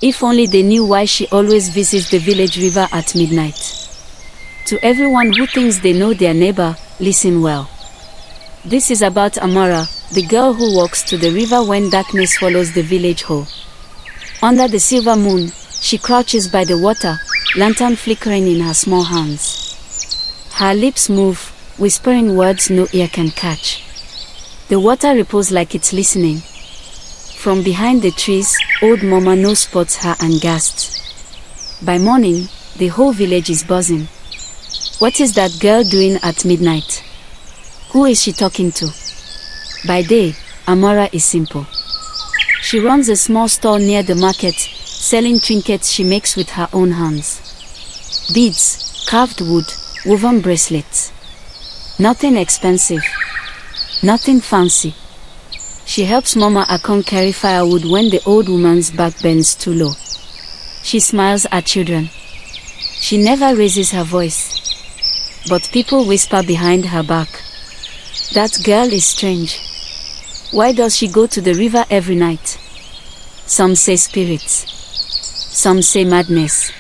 If only they knew why she always visits the village river at midnight. To everyone who thinks they know their neighbor, listen well. This is about Amara, the girl who walks to the river when darkness follows the village hole. Under the silver moon, she crouches by the water, lantern flickering in her small hands. Her lips move, whispering words no ear can catch. The water ripples like it's listening. From behind the trees, old Mama No spots her and gasps. By morning, the whole village is buzzing. What is that girl doing at midnight? Who is she talking to? By day, Amara is simple. She runs a small store near the market, selling trinkets she makes with her own hands. Beads, carved wood, woven bracelets. Nothing expensive. Nothing fancy. She helps Mama Akon carry firewood when the old woman's back bends too low. She smiles at children. She never raises her voice. But people whisper behind her back. That girl is strange. Why does she go to the river every night? Some say spirits. Some say madness.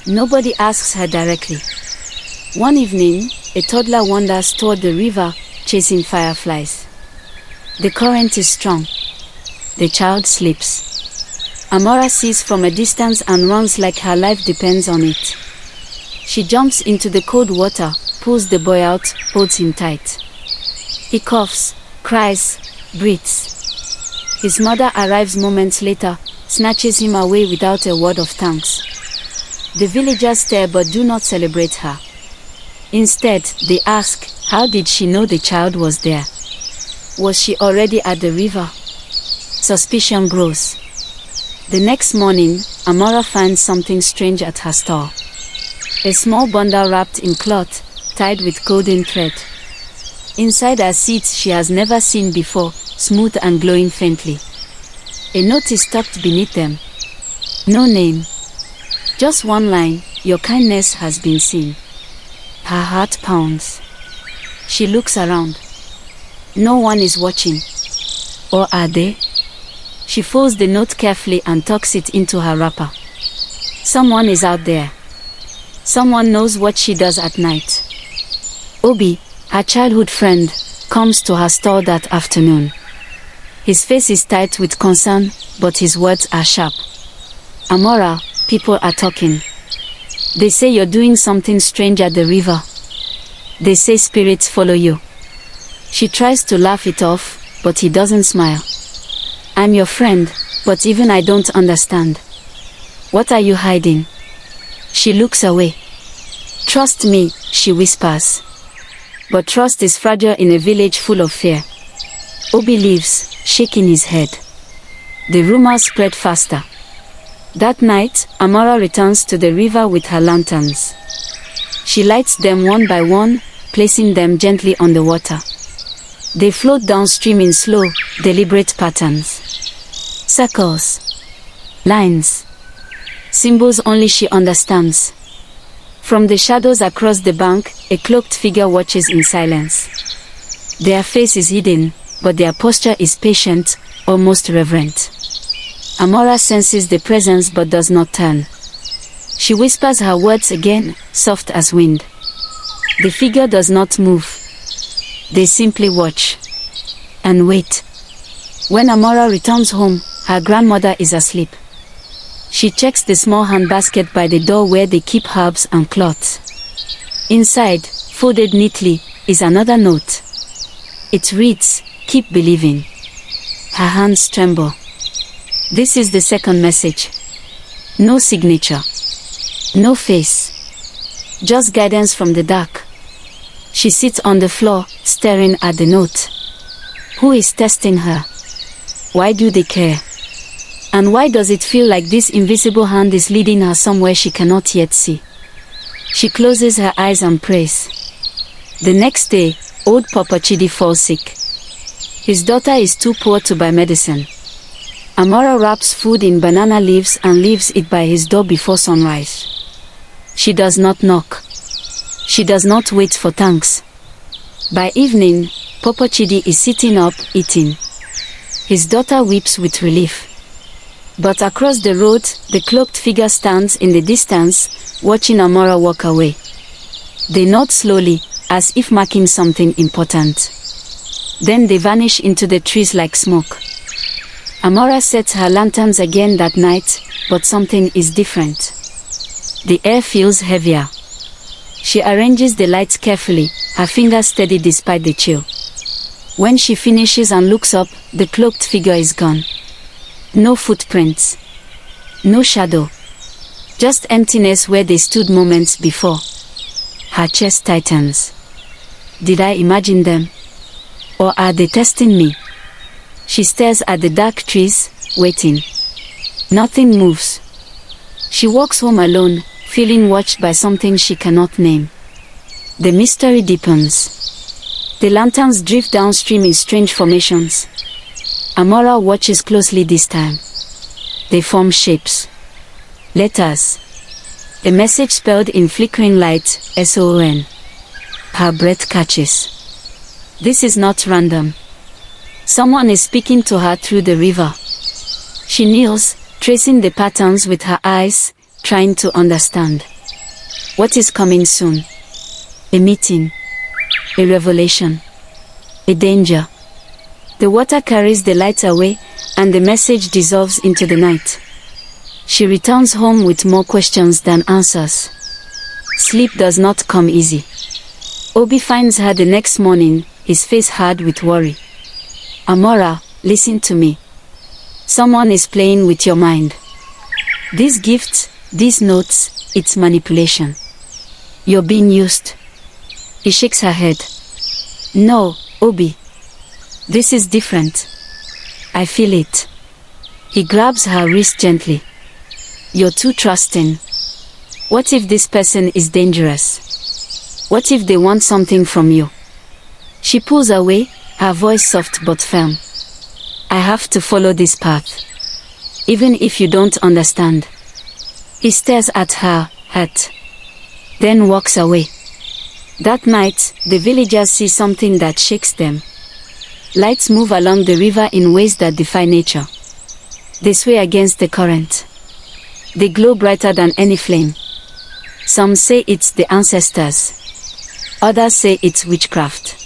Nobody asks her directly. One evening, a toddler wanders toward the river, chasing fireflies. The current is strong. The child sleeps. Amara sees from a distance and runs like her life depends on it. She jumps into the cold water, pulls the boy out, holds him tight. He coughs, cries, breathes. His mother arrives moments later, snatches him away without a word of thanks. The villagers stare but do not celebrate her. Instead, they ask, how did she know the child was there? Was she already at the river? Suspicion grows. The next morning, Amara finds something strange at her store. A small bundle wrapped in cloth, tied with golden thread. Inside are seeds she has never seen before, smooth and glowing faintly. A note is tucked beneath them. No name. Just one line, your kindness has been seen. Her heart pounds. She looks around. No one is watching. Or are they? She folds the note carefully and tucks it into her wrapper. Someone is out there. Someone knows what she does at night. Obi, her childhood friend, comes to her store that afternoon. His face is tight with concern, but his words are sharp. Amara, people are talking. They say you're doing something strange at the river. They say spirits follow you. She tries to laugh it off, but he doesn't smile. I'm your friend, but even I don't understand. What are you hiding? She looks away. Trust me, she whispers. But trust is fragile in a village full of fear. Obi leaves, shaking his head. The rumors spread faster. That night, Amara returns to the river with her lanterns. She lights them one by one, placing them gently on the water. They float downstream in slow, deliberate patterns. Circles. Lines. Symbols only she understands. From the shadows across the bank, a cloaked figure watches in silence. Their face is hidden, but their posture is patient, almost reverent. Amara senses the presence but does not turn. She whispers her words again, soft as wind. The figure does not move. They simply watch. And wait. When Amara returns home, her grandmother is asleep. She checks the small handbasket by the door where they keep herbs and cloths. Inside, folded neatly, is another note. It reads, "Keep believing." Her hands tremble. This is the second message. No signature. No face. Just guidance from the dark. She sits on the floor, staring at the note. Who is testing her? Why do they care? And why does it feel like this invisible hand is leading her somewhere she cannot yet see? She closes her eyes and prays. The next day, old Papa Chidi falls sick. His daughter is too poor to buy medicine. Amara wraps food in banana leaves and leaves it by his door before sunrise. She does not knock. She does not wait for thanks. By evening, Papa Chidi is sitting up, eating. His daughter weeps with relief. But across the road, the cloaked figure stands in the distance, watching Amora walk away. They nod slowly, as if marking something important. Then they vanish into the trees like smoke. Amora sets her lanterns again that night, but something is different. The air feels heavier. She arranges the lights carefully, her fingers steady despite the chill. When she finishes and looks up, the cloaked figure is gone. No footprints. No shadow. Just emptiness where they stood moments before. Her chest tightens. Did I imagine them? Or are they testing me? She stares at the dark trees, waiting. Nothing moves. She walks home alone, feeling watched by something she cannot name. The mystery deepens. The lanterns drift downstream in strange formations. Amora watches closely this time. They form shapes. Letters. A message spelled in flickering light, SON. Her breath catches. This is not random. Someone is speaking to her through the river. She kneels, tracing the patterns with her eyes, trying to understand. What is coming soon? A meeting. A revelation. A danger. The water carries the light away, and the message dissolves into the night. She returns home with more questions than answers. Sleep does not come easy. Obi finds her the next morning, his face hard with worry. Amora, listen to me. Someone is playing with your mind. These gifts, these notes, it's manipulation. You're being used. He shakes her head. No, Obi. This is different. I feel it. He grabs her wrist gently. You're too trusting. What if this person is dangerous? What if they want something from you? She pulls away, her voice soft but firm. I have to follow this path. Even if you don't understand. He stares at her, hurt. Then walks away. That night, the villagers see something that shakes them. Lights move along the river in ways that defy nature. They sway against the current. They glow brighter than any flame. Some say it's the ancestors. Others say it's witchcraft.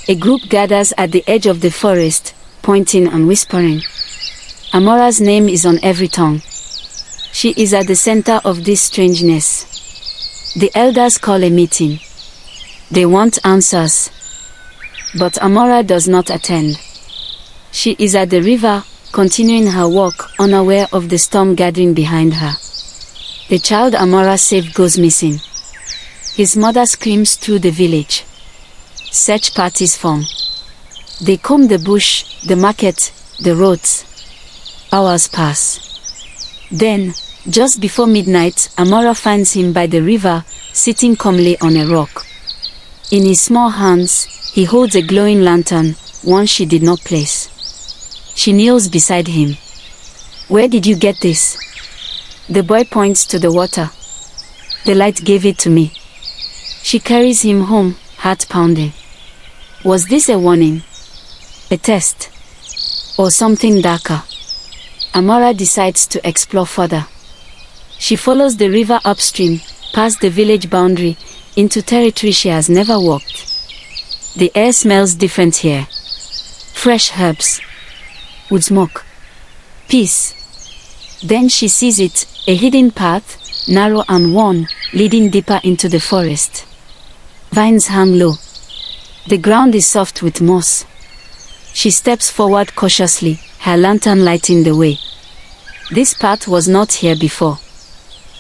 A group gathers at the edge of the forest, pointing and whispering. Amora's name is on every tongue. She is at the center of this strangeness. The elders call a meeting. They want answers. But Amora does not attend. She is at the river, continuing her walk, unaware of the storm gathering behind her. The child Amora saved goes missing. His mother screams through the village. Search parties form. They comb the bush, the market, the roads. Hours pass. Then, just before midnight, Amora finds him by the river, sitting calmly on a rock. In his small hands, he holds a glowing lantern, one she did not place. She kneels beside him. Where did you get this? The boy points to the water. The light gave it to me. She carries him home, heart pounding. Was this a warning? A test? Or something darker? Amora decides to explore further. She follows the river upstream, past the village boundary, into territory she has never walked. The air smells different here. Fresh herbs. Wood smoke. Peace. Then she sees it, a hidden path, narrow and worn, leading deeper into the forest. Vines hang low. The ground is soft with moss. She steps forward cautiously, her lantern lighting the way. This path was not here before.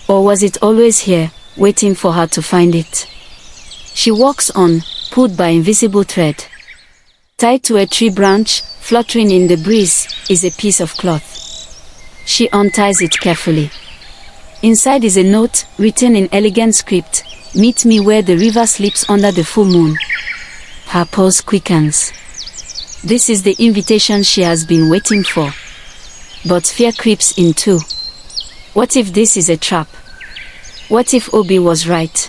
Or was it always here, waiting for her to find it? She walks on, pulled by invisible thread. Tied to a tree branch, fluttering in the breeze, is a piece of cloth. She unties it carefully. Inside is a note, written in elegant script, "Meet me where the river sleeps under the full moon." Her pulse quickens. This is the invitation she has been waiting for. But fear creeps in too. What if this is a trap? What if Obi was right?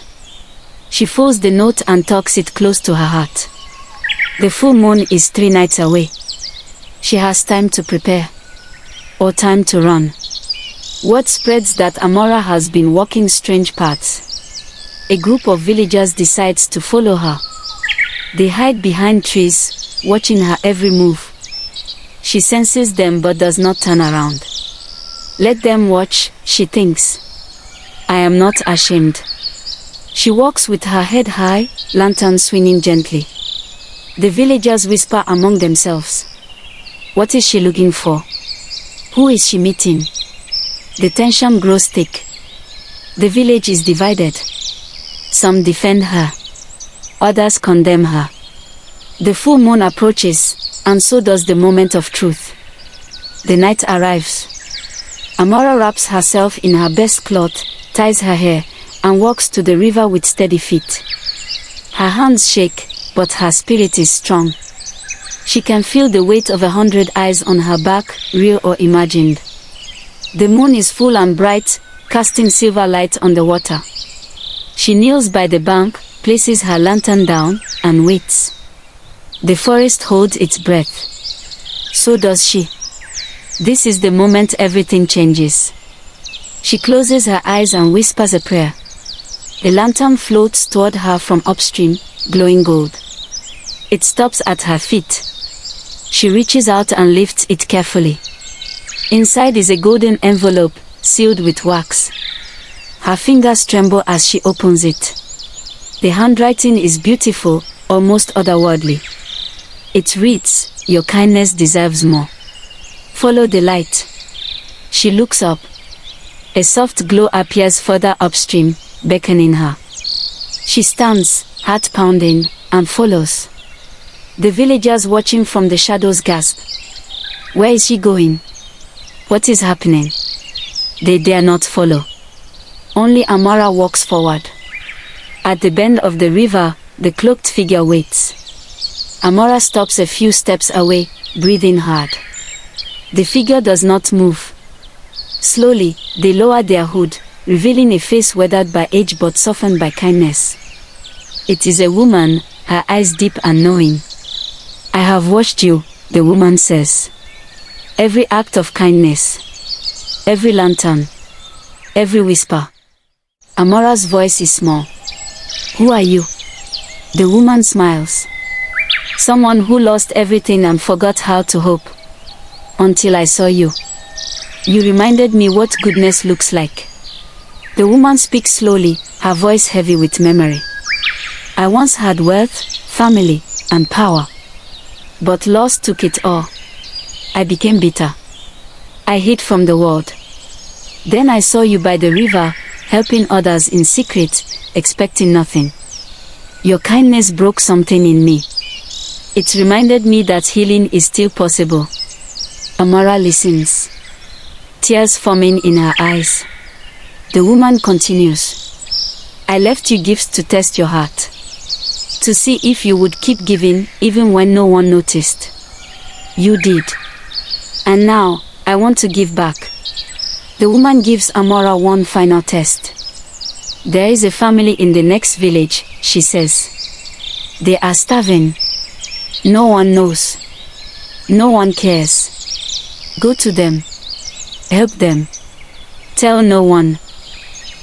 She folds the note and tucks it close to her heart. The full moon is 3 nights away. She has time to prepare. or time to run. Word spreads that Amora has been walking strange paths. A group of villagers decides to follow her. They hide behind trees, watching her every move. She senses them but does not turn around. Let them watch, she thinks. I am not ashamed. She walks with her head high, lantern swinging gently. The villagers whisper among themselves. What is she looking for? Who is she meeting? The tension grows thick. The village is divided. Some defend her. Others condemn her. The full moon approaches, and so does the moment of truth. The night arrives. Amora wraps herself in her best cloth, ties her hair, and walks to the river with steady feet. Her hands shake, but her spirit is strong. She can feel the weight of 100 eyes on her back, real or imagined. The moon is full and bright, casting silver light on the water. She kneels by the bank, places her lantern down, and waits. The forest holds its breath. So does she. This is the moment everything changes. She closes her eyes and whispers a prayer. The lantern floats toward her from upstream, glowing gold. It stops at her feet. She reaches out and lifts it carefully. Inside is a golden envelope, sealed with wax. Her fingers tremble as she opens it. The handwriting is beautiful, almost otherworldly. It reads, "Your kindness deserves more. Follow the light." She looks up. A soft glow appears further upstream, beckoning her. She stands, heart pounding, and follows. The villagers watching from the shadows gasp. Where is she going? What is happening? They dare not follow. Only Amora walks forward. At the bend of the river, the cloaked figure waits. Amora stops a few steps away, breathing hard. The figure does not move. Slowly, they lower their hood, revealing a face weathered by age but softened by kindness. It is a woman, her eyes deep and knowing. "I have watched you," the woman says. "Every act of kindness. Every lantern. Every whisper." Amora's voice is small. "Who are you?" The woman smiles. "Someone who lost everything and forgot how to hope. Until I saw you. You reminded me what goodness looks like." The woman speaks slowly, her voice heavy with memory. "I once had wealth, family, and power. But loss took it all. I became bitter. I hid from the world. Then I saw you by the river, helping others in secret, expecting nothing. Your kindness broke something in me. It reminded me that healing is still possible." Amora listens, tears forming in her eyes. The woman continues. "I left you gifts to test your heart. To see if you would keep giving even when no one noticed. You did. And now, I want to give back." The woman gives Amora one final test. "There is a family in the next village," she says. "They are starving. No one knows. No one cares. Go to them. Help them. Tell no one.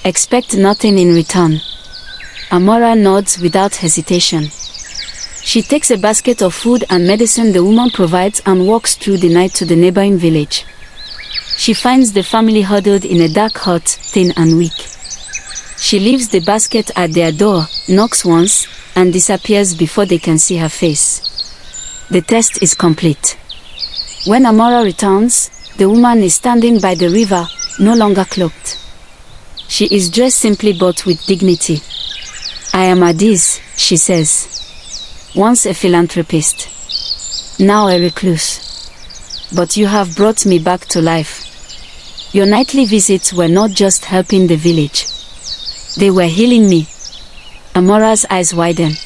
Expect nothing in return." Amora nods without hesitation. She takes a basket of food and medicine the woman provides and walks through the night to the neighboring village. She finds the family huddled in a dark hut, thin and weak. She leaves the basket at their door, knocks once, and disappears before they can see her face. The test is complete. When Amora returns, the woman is standing by the river, no longer cloaked. She is dressed simply but with dignity. "I am Adaeze," she says. "Once a philanthropist. Now a recluse. But you have brought me back to life. Your nightly visits were not just helping the village. They were healing me." Amora's eyes widen.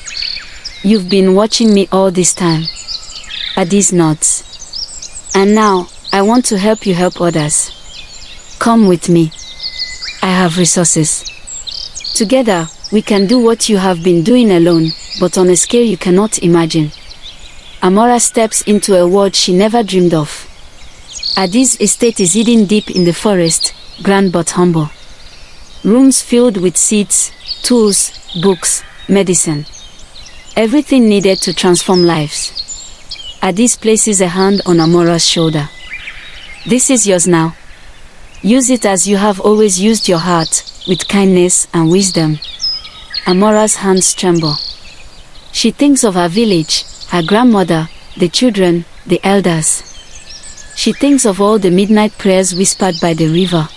"You've been watching me all this time." Adaeze nods. "And now, I want to help you help others. Come with me. I have resources. Together, we can do what you have been doing alone, but on a scale you cannot imagine." Amora steps into a world she never dreamed of. Adaeze estate is hidden deep in the forest, grand but humble. Rooms filled with seeds, tools, books, medicine. Everything needed to transform lives. Adaeze places a hand on Amora's shoulder. This is yours now. Use it as you have always used your heart, with kindness and wisdom. Amora's hands tremble. She thinks of her village, her grandmother, the children, the elders. She thinks of all the midnight prayers whispered by the river.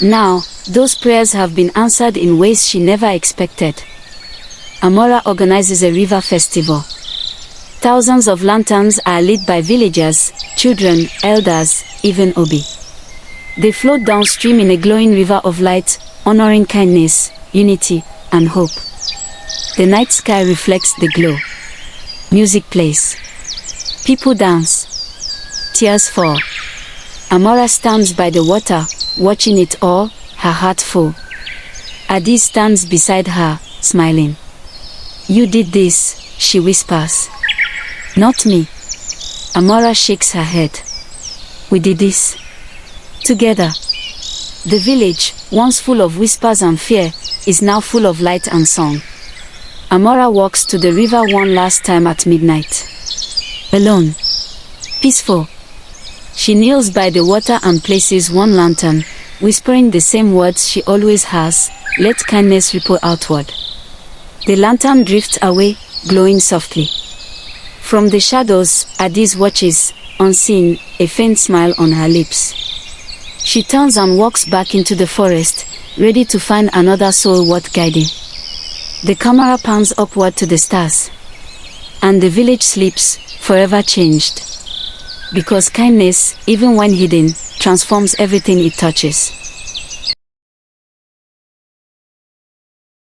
Now, those prayers have been answered in ways she never expected. Amora organizes a river festival. Thousands of lanterns are lit by villagers, children, elders, even Obi. They float downstream in a glowing river of light, honoring kindness, unity, and hope. The night sky reflects the glow. Music plays. People dance. Tears fall. Amora stands by the water, watching it all, her heart full. Adaeze stands beside her, smiling. You did this, she whispers. Not me. Amora shakes her head. We did this. Together. The village, once full of whispers and fear, is now full of light and song. Amora walks to the river one last time at midnight. Alone. Peaceful. She kneels by the water and places one lantern, whispering the same words she always has, let kindness ripple outward. The lantern drifts away, glowing softly. From the shadows, Adaeze watches, unseen, a faint smile on her lips. She turns and walks back into the forest, ready to find another soul worth guiding. The camera pans upward to the stars. And the village sleeps, forever changed. Because kindness, even when hidden, transforms everything it touches.